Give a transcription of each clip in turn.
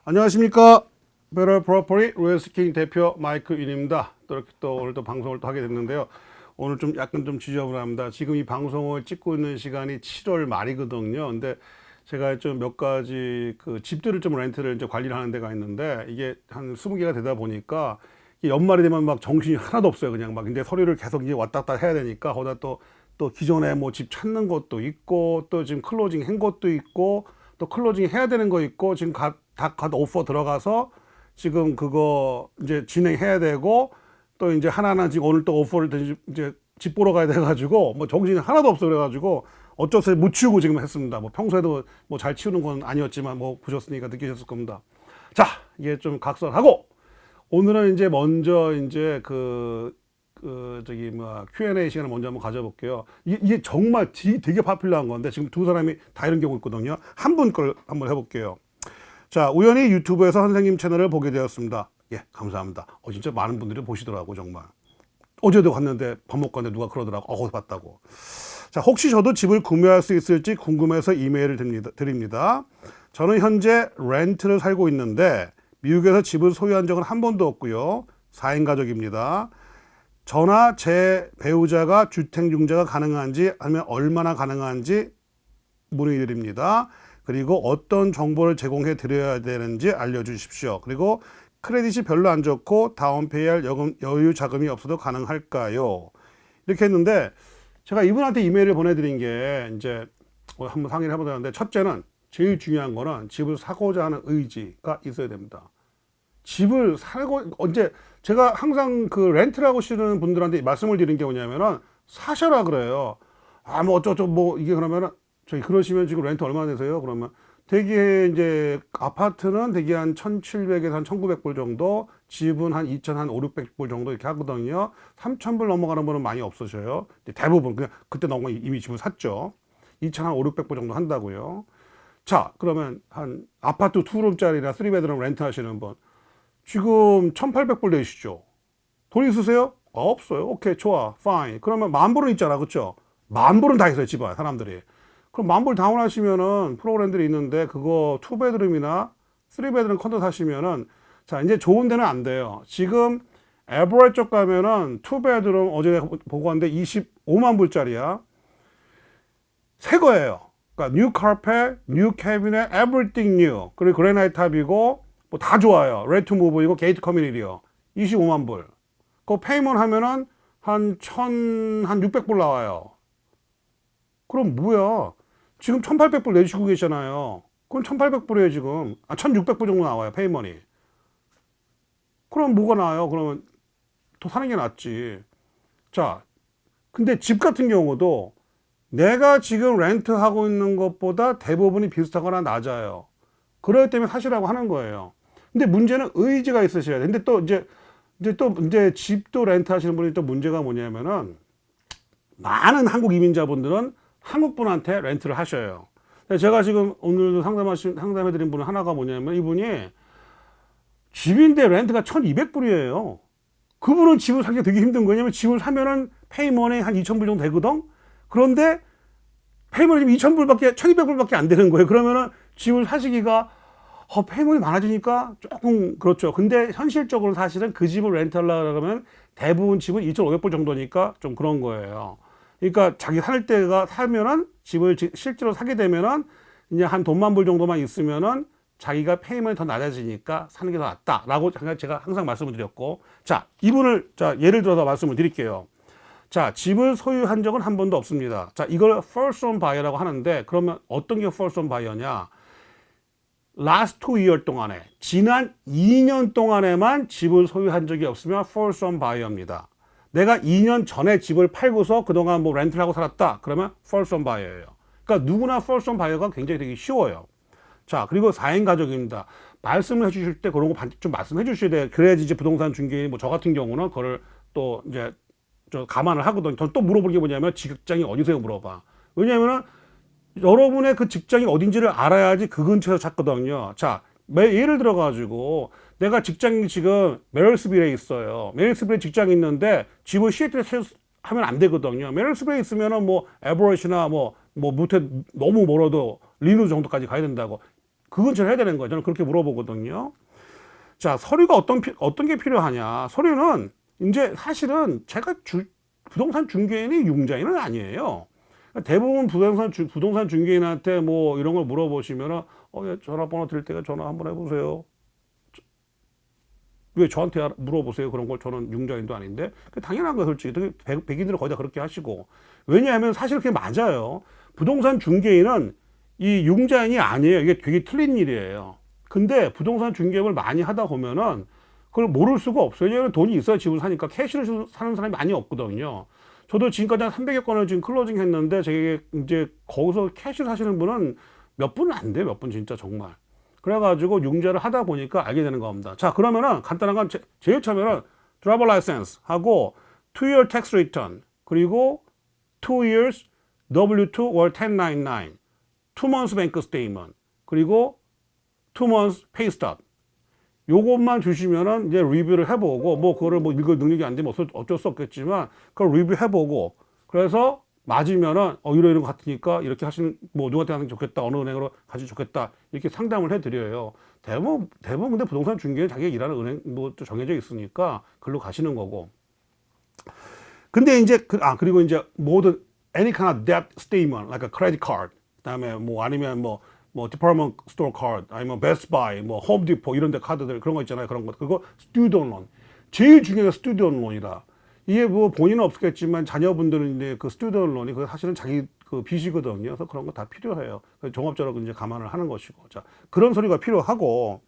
안녕하십니까. 베럴 프로퍼리 로얄스킹 대표 마이크 윤입니다. 또 이렇게 또 오늘도 방송을 또 하게 됐는데요. 오늘 좀 약간 좀 지저분합니다. 지금 이 방송을 찍고 있는 시간이 7월 말이거든요. 근데 제가 좀 몇 가지 그 집들을 좀 렌트를 이제 관리를 하는 데가 있는데 이게 한 20개가 되다 보니까 연말이 되면 막 정신이 하나도 없어요. 그냥 막 이제 서류를 계속 이제 왔다 갔다 해야 되니까 거기다 또 기존에 뭐 집 찾는 것도 있고 또 지금 클로징 한 것도 있고 또 클로징 해야 되는 거 있고 지금 다 오퍼 들어가서 지금 그거 이제 진행해야 되고 또 이제 하나하나 지금 오늘 또 오퍼를 이제 집 보러 가야 돼가지고 뭐 정신이 하나도 없어 그래가지고 어쩔 수 없이 못 치우고 지금 했습니다. 뭐 평소에도 뭐 잘 치우는 건 아니었지만 뭐 보셨으니까 느끼셨을 겁니다. 자, 이게 좀 각설하고 오늘은 이제 먼저 이제 저기 뭐 Q&A 시간을 먼저 한번 가져볼게요. 이게 정말 되게 파퓰러한 건데 지금 두 사람이 다 이런 경우 있거든요. 한 분 걸 한번 해볼게요. 자, 우연히 유튜브에서 선생님 채널을 보게 되었습니다. 예, 감사합니다. 진짜 많은 분들이 보시더라고 정말. 어제도 갔는데 밥 먹고 갔는데 누가 그러더라고. 거기서 봤다고. 자, 혹시 저도 집을 구매할 수 있을지 궁금해서 이메일을 드립니다. 저는 현재 렌트를 살고 있는데 미국에서 집을 소유한 적은 한 번도 없고요. 4인 가족입니다. 저나 제 배우자가 주택융자가 가능한지 아니면 얼마나 가능한지 문의드립니다. 그리고 어떤 정보를 제공해 드려야 되는지 알려주십시오. 그리고 크레딧이 별로 안 좋고 다운페이할 여유 자금이 없어도 가능할까요? 이렇게 했는데 제가 이분한테 이메일을 보내드린 게 이제 한번 상의를 해보자는데 첫째는 제일 중요한 거는 집을 사고자 하는 의지가 있어야 됩니다. 집을 살고 언제 제가 항상 그 렌트를 하고 싶은 분들한테 말씀을 드린 게 뭐냐면은 사셔라 그래요. 뭐 어쩌고 뭐 이게 그러면은 저희 그러시면 지금 렌트 얼마나 되세요? 그러면 대개 이제 아파트는 대개 한 1,700에서 한 1,900불 정도, 집은 한 2,000, 한 5, 600불 정도 이렇게 하거든요. 3,000불 넘어가는 분은 많이 없으셔요. 대부분 그냥 그때 넘어가 이미 집을 샀죠. 2,000, 한 5, 600불 정도 한다고요. 자, 그러면 한 아파트 2룸짜리나 3베드룸 렌트 하시는 분 지금 1,800불 내시죠. 돈 있으세요? 없어요. 오케이, 좋아, fine. 그러면 10,000불은 있잖아, 그렇죠? 10,000불은 다 있어요, 집안 사람들이. 그럼 10,000불 다운하시면은 프로그램들이 있는데 그거 2베드룸이나 3베드룸 컨도 사시면은 자, 이제 좋은 데는 안 돼요. 지금 에버ett 쪽 가면은 2베드룸 어제 보고 왔는데 25만 불짜리야. 새 거예요. 그러니까 뉴 카펫, 뉴 캐비넷, everything new. 그리고 그레나이트 탑이고 뭐 다 좋아요. 레드 투 무브이고 게이트 커뮤니티요. 25만 불. 그거 페이먼 하면은 한 600불 나와요. 그럼 뭐야? 지금 1,800불 내시고 계시잖아요. 그럼 1,800불이에요, 지금. 1,600불 정도 나와요, 페이먼이. 그럼 뭐가 나아요? 그러면 더 사는 게 낫지. 자, 근데 집 같은 경우도 내가 지금 렌트하고 있는 것보다 대부분이 비슷하거나 낮아요. 그렇기 때문에 사시라고 하는 거예요. 근데 문제는 의지가 있으셔야 돼. 근데 또 이제 집도 렌트 하시는 분이 또 문제가 뭐냐면은 많은 한국 이민자분들은 한국 분한테 렌트를 하셔요. 제가 지금 오늘도 상담해드린 분 하나가 뭐냐면 이분이 집인데 렌트가 1,200불이에요. 그분은 집을 사기가 되게 힘든 거냐면 집을 사면은 페이먼이 한 2,000불 정도 되거든? 그런데 페이먼이 지금 2,000불밖에, 1,200불밖에 안 되는 거예요. 그러면은 집을 사시기가 페이먼이 많아지니까 조금 그렇죠. 근데 현실적으로 사실은 그 집을 렌트하려고 그러면 대부분 집은 2,500불 정도니까 좀 그런 거예요. 그러니까 자기 살 때가 살면은 집을 실제로 사게 되면은 이제 한 돈만 불 정도만 있으면은 자기가 페이먼이 더 낮아지니까 사는 게 더 낫다라고 제가 항상 말씀을 드렸고, 자, 이분을 자 예를 들어서 말씀을 드릴게요. 자, 집을 소유한 적은 한 번도 없습니다. 자, 이걸 first home buyer라고 하는데 그러면 어떤 게 first home buyer냐? last 2year 동안에 지난 2년 동안에만 집을 소유한 적이 없으면 first home buyer입니다. 내가 2년 전에 집을 팔고서 그동안 뭐 렌트를 하고 살았다. 그러면 first home buyer예요. 그러니까 누구나 first home buyer가 굉장히 되게 쉬워요. 자, 그리고 4인 가족입니다. 말씀을 해주실 때 그런 거 좀 말씀해 주셔야 돼요. 그래야지 이제 부동산 중개인 뭐 저 같은 경우는 그거를 또 이제 감안을 하거든요. 또 물어보는 게 뭐냐면 직장이 어디세요 물어봐. 왜냐면은 여러분의 그 직장이 어딘지를 알아야지 그 근처에서 찾거든요. 자, 예를 들어가지고 내가 직장이 지금 메릴스빌에 있어요. 메릴스빌에 직장이 있는데 집을 시애틀에 하면 안 되거든요. 메릴스빌에 있으면은 뭐 에버ett이나 뭐 무태 너무 멀어도 리누 정도까지 가야 된다고. 그건 잘 해야 되는 거예요. 저는 그렇게 물어보거든요. 자, 서류가 어떤 게 필요하냐. 서류는 이제 사실은 제가 부동산 중개인이 융자인은 아니에요. 대부분 부동산 중개인한테 뭐 이런 걸 물어보시면은, 예, 전화번호 드릴 때가 전화 한번 해보세요. 왜 저한테 물어보세요? 그런 걸. 저는 융자인도 아닌데. 당연한 거예요, 솔직히. 백인들은 거의 다 그렇게 하시고. 왜냐하면 사실 그게 맞아요. 부동산 중개인은 이 융자인이 아니에요. 이게 되게 틀린 일이에요. 근데 부동산 중개업을 많이 하다 보면은 그걸 모를 수가 없어요. 왜냐하면 돈이 있어야 집을 사니까. 캐시를 사는 사람이 많이 없거든요. 저도 지금까지 한 300여 건을 지금 클로징 했는데, 제게 이제 거기서 캐시 사시는 분은 몇 분은 안 돼요. 몇 분 진짜 정말. 그래가지고 융자를 하다 보니까 알게 되는 겁니다. 자, 그러면은 간단한 건 제일 처음에는 driver license 하고 2-year tax return, 그리고 2 years W2 or 1099, 2 months bank statement, 그리고 2 months pay stub. 요것만 주시면은 이제 리뷰를 해보고, 뭐 그거를 뭐 읽을 능력이 안 되면 어쩔 수 없겠지만 그걸 리뷰해보고, 그래서 맞으면은 이런 거 같으니까 이렇게 하시는, 뭐 누구한테 하는 게 좋겠다, 어느 은행으로 가시면 좋겠다, 이렇게 상담을 해드려요. 대부분 근데 부동산 중개는 자기가 일하는 은행 뭐 또 정해져 있으니까 글로 가시는 거고. 근데 이제 그리고 이제 모든 any kind of debt statement, like a credit card, 그다음에 뭐 아니면 뭐 department store card, 아니면 Best Buy, 뭐 Home Depot 이런 데 카드들, 그런 거 있잖아요. 그런 거. 그리고 student loan. 제일 중요한 게 student loan이다. 이게 뭐 본인은 없겠지만 자녀분들은 이제 그 student loan이 그 사실은 자기 그 빚이거든요. 그래서 그런 거 다 필요해요. 종합적으로 이제 감안을 하는 것이고. 자, 그런 서류가 필요하고.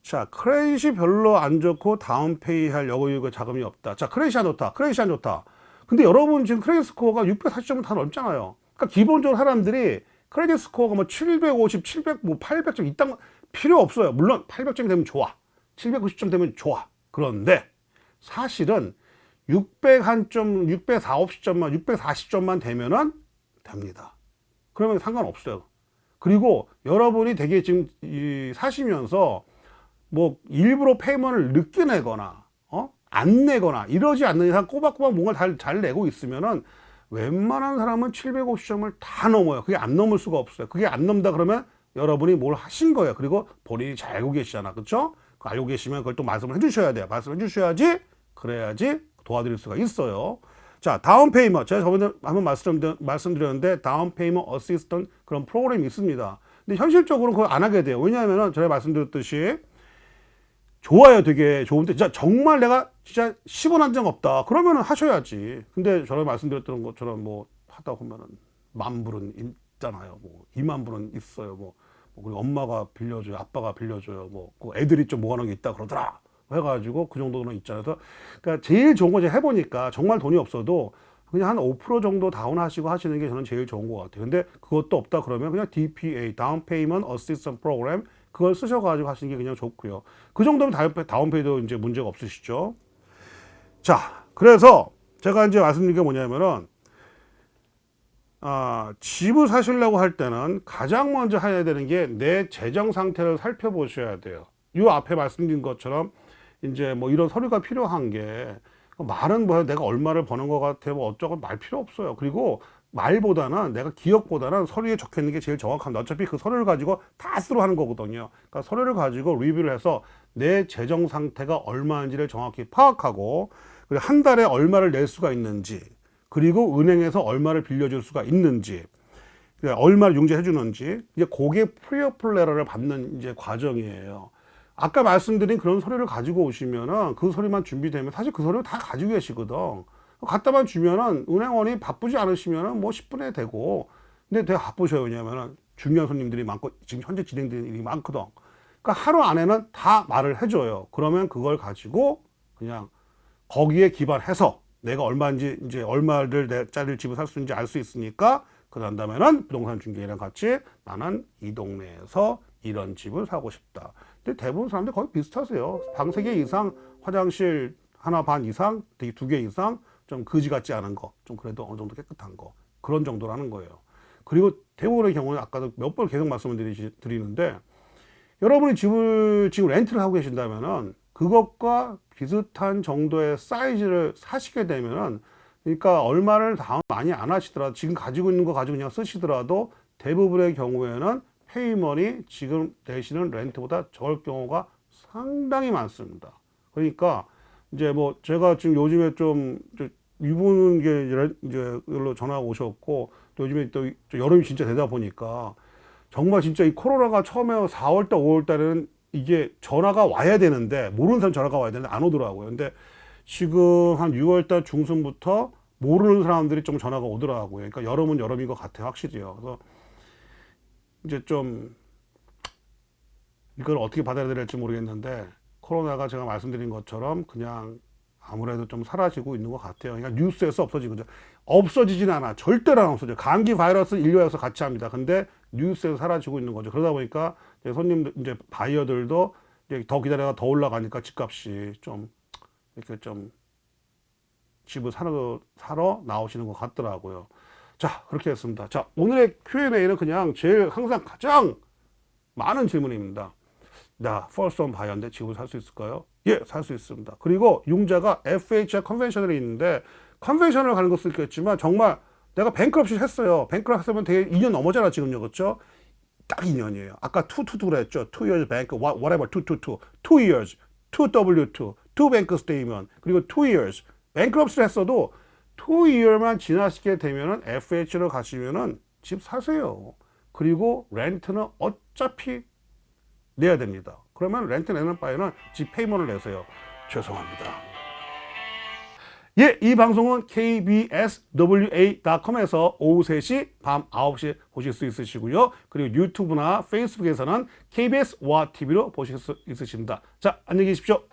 자, 크레딧이 별로 안 좋고 다운페이 할 여유 자금이 없다. 자, 크레딧이 안 좋다. 크레딧이 안 좋다. 근데 여러분 지금 크레딧 스코어가 640점은 다 넘잖아요. 그러니까 기본적으로 사람들이 크레딧 스코어가 뭐 750, 700, 뭐 800점 이딴 거 필요 없어요. 물론 800점 되면 좋아. 790점 되면 좋아. 그런데 사실은 601점, 640점만, 640점만 되면은 됩니다. 그러면 상관없어요. 그리고 여러분이 되게 지금 사시면서 뭐 일부러 페이먼을 늦게 내거나 안 내거나 이러지 않는 이상 꼬박꼬박 뭔가 잘 내고 있으면은 웬만한 사람은 750점을 다 넘어요. 그게 안 넘을 수가 없어요. 그게 안 넘다 그러면 여러분이 뭘 하신 거예요. 그리고 본인이 잘 알고 계시잖아. 그렇죠? 알고 계시면 그걸 또 말씀을 해주셔야 돼요. 말씀해 주셔야지, 그래야지 도와드릴 수가 있어요. 자, 다운 페이먼트. 제가 저번에 한번 말씀드렸는데 다운 페이먼트 어시스턴트 그런 프로그램이 있습니다. 근데 현실적으로는 그걸 안 하게 돼요. 왜냐하면 제가 말씀드렸듯이 좋아요. 되게 좋은데 진짜 정말 내가 진짜 10원 한 장 없다. 그러면은 하셔야지. 근데 저번에 말씀드렸던 것처럼 뭐 하다 보면은 10,000불은 있잖아요. 뭐 20,000불은 있어요. 뭐 그리고 엄마가 빌려줘요. 아빠가 빌려줘요. 뭐 그 애들이 좀 모아놓은 게 있다 그러더라. 해가지고 그 정도는 있잖아요. 그러니까 제일 좋은 거 제가 해보니까 정말 돈이 없어도 그냥 한 5% 정도 다운하시고 하시는 게 저는 제일 좋은 것 같아요. 근데 그것도 없다 그러면 그냥 DPA, Down Payment Assistance Program, 그걸 쓰셔가지고 하시는 게 그냥 좋고요. 그 정도면 다운페이도 이제 문제가 없으시죠. 자, 그래서 제가 이제 말씀드린 게 뭐냐면은, 집을 사시려고 할 때는 가장 먼저 해야 되는 게 내 재정 상태를 살펴보셔야 돼요. 이 앞에 말씀드린 것처럼 이제 뭐 이런 서류가 필요한 게, 말은 뭐 내가 얼마를 버는 것 같아 뭐 어쩌고 말 필요 없어요. 그리고 말보다는 내가 기억보다는 서류에 적혀 있는 게 제일 정확합니다. 어차피 그 서류를 가지고 다 쓰러 하는 거거든요. 그러니까 서류를 가지고 리뷰를 해서 내 재정 상태가 얼마인지를 정확히 파악하고, 그리고 한 달에 얼마를 낼 수가 있는지, 그리고 은행에서 얼마를 빌려줄 수가 있는지, 얼마를 융자해 주는지, 이제 그게 프리어플레러를 받는 이제 과정이에요. 아까 말씀드린 그런 서류를 가지고 오시면은 그 서류만 준비되면 사실 그 서류 다 가지고 계시거든. 갖다만 주면은 은행원이 바쁘지 않으시면은 뭐 10분에 되고. 근데 되게 바쁘셔요. 왜냐면은 중요한 손님들이 많고 지금 현재 진행되는 일이 많거든. 그러니까 하루 안에는 다 말을 해줘요. 그러면 그걸 가지고 그냥 거기에 기반해서 내가 얼마인지, 이제 얼마를 짜리 집을 살 수 있는지 알 수 있으니까, 그 다음에는 부동산 중개인이랑 같이 나는 이 동네에서 이런 집을 사고 싶다. 근데 대부분 사람들 거의 비슷하세요. 방 3개 이상, 화장실 하나 반 이상, 되게 2개 이상, 좀 거지 같지 않은 거, 좀 그래도 어느 정도 깨끗한 거, 그런 정도라는 거예요. 그리고 대부분의 경우는 아까도 몇 번 계속 말씀을 드리는데, 여러분이 집을 지금 렌트를 하고 계신다면은 그것과 비슷한 정도의 사이즈를 사시게 되면은, 그러니까 얼마를 다운 많이 안 하시더라도 지금 가지고 있는 거 가지고 그냥 쓰시더라도 대부분의 경우에는 페이먼이 지금 내시는 렌트보다 적을 경우가 상당히 많습니다. 그러니까 이제 뭐 제가 지금 요즘에 좀 이분 게 이제 일로 전화가 오셨고 또 요즘에 또 여름이 진짜 되다 보니까 정말 진짜 이 코로나가 처음에 4월 달, 5월 달에는 이게 전화가 와야 되는데 모르는 사람 전화가 와야 되는데 안 오더라고요. 근데 지금 한 6월 달 중순부터 모르는 사람들이 좀 전화가 오더라고요. 그러니까 여름은 여름인 것 같아요, 확실히요. 그래서 이제 좀 이걸 어떻게 받아들여야 될지 모르겠는데 코로나가 제가 말씀드린 것처럼 그냥 아무래도 좀 사라지고 있는 것 같아요. 그러니까 뉴스에서 없어지거든요. 없어지진 않아. 절대로 안 없어져요. 감기 바이러스 인류에서 같이 합니다. 근데 뉴스에서 사라지고 있는 거죠. 그러다 보니까 이제 손님들, 이제 바이어들도 이제 더 기다려가 더 올라가니까 집값이 좀 이렇게 좀 집을 사러 나오시는 것 같더라고요. 자, 그렇게 했습니다. 자, 오늘의 Q&A는 그냥 제일 항상 가장 많은 질문입니다. 나 first home buyer인데 집을 살 수 있을까요? 예, 살 수 있습니다. 그리고 융자가 FHA 컨벤셔널이 있는데 컨벤셔널 가는 것도 있겠지만 정말 내가 뱅크럽시 했어요. 뱅크럽시 하면 되게 2년 넘어잖아 지금요. 그렇죠? 딱 2년이에요. 아까 2 그랬죠. 2 years bank, whatever, 2 years, 2 W2, 2 bank statement, 그리고 2 years. 뱅크럽시를 했어도 2 year만 지나시게 되면은 FH로 가시면은 집 사세요. 그리고 렌트는 어차피 내야 됩니다. 그러면 렌트 내는 바에는 집 페이먼을 내세요. 죄송합니다. 예, 이 방송은 kbswa.com에서 오후 3시, 밤 9시 보실 수 있으시고요. 그리고 유튜브나 페이스북에서는 KBS와 TV로 보실 수 있으십니다. 자, 안녕히 계십시오.